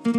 উপর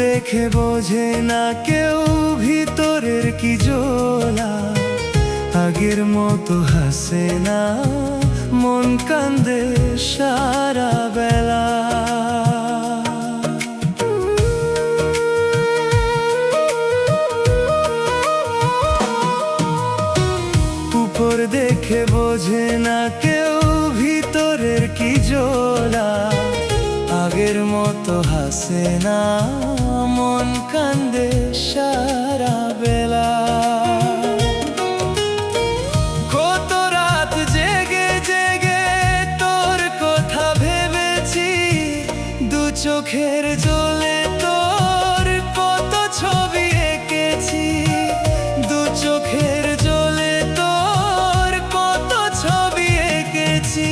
দেখে বোঝে না কেউ ভিতরের কি জ্বালা, আগের মতো হাসে না, মন কান্দে সারা বেলা। উপর দেখে বোঝে না কেউ ভিতরের কি জ্বালা, আগের মতো হাসে না, মন কান্দে সারা বেলা। কত রাত জেগে জেগে তোর কথা ভেবেছি, দু চোখের জলে তোর কত ছবি এঁকেছি, দু চোখের জলে তোর কত ছবি এঁকেছি।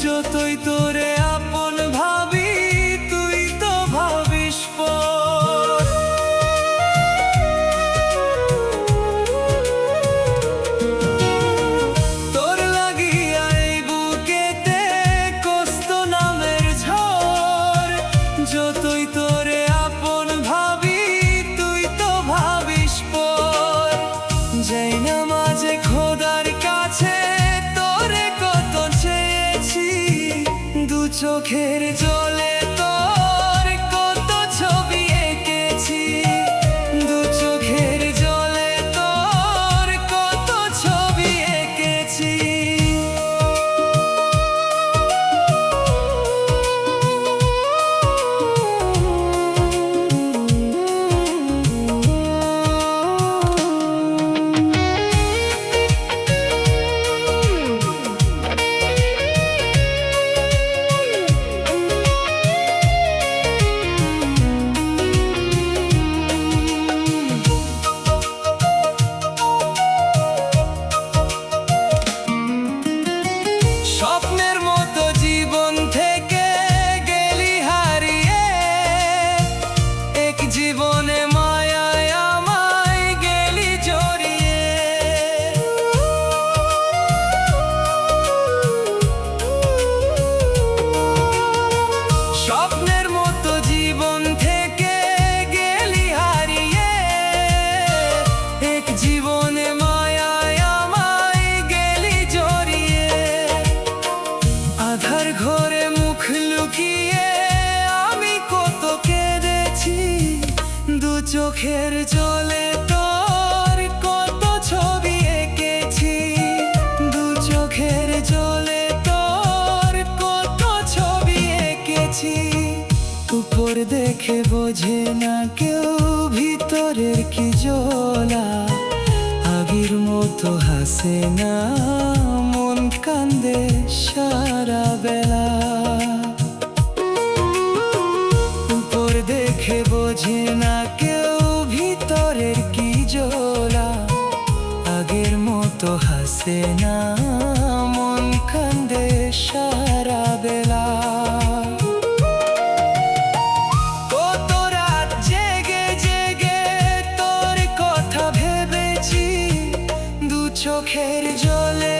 যতই তোরে আপন ভাবি তুই তো ভাবিস পর, তোর লাগিয়া এই বুকেতে কষ্ট নামের ঝড়, যতই তোরে আপন ভাবি তুই তো ভাবিস পর। যাই না মাঝে খোদার কাছে তোরে কত চেয়েছি, দু চোখের জলে তোর কত ছবি এঁকেছি, দু চোখের জলে তোর কত ছবি এঁকেছি। স্বপ্নের মতো জীবন থেকে গেলি হারিয়ে, এক জীবনে মায়ায় আমায় গেলি জড়িয়ে। স্বপ্নের মতো জীবন থেকে গেলি হারিয়ে, এক জীবনে মায়ায় আমায় গেলি জড়িয়ে। আধার ঘরে মুখ লুকিয়ে আমি কত কেঁদেছি, দু চোখের জলে তোর কত ছবি এঁকেছি, দু চোখের জলে তোর কত ছবি এঁকেছি। উপর দেখে বোঝে না কেউ ভিতরের কি জ্বালা, আগের মতো হাসে না, মন কান্দে সারা বেলা। উপর দেখে বোঝে না কেউ ভিতরের কি জ্বালা, আগের মতো হাসে না, মন কান্দে সারা বেলা। কত রাত জেগে জেগে তোর কথা ভেবেছি, দু চোখের জলে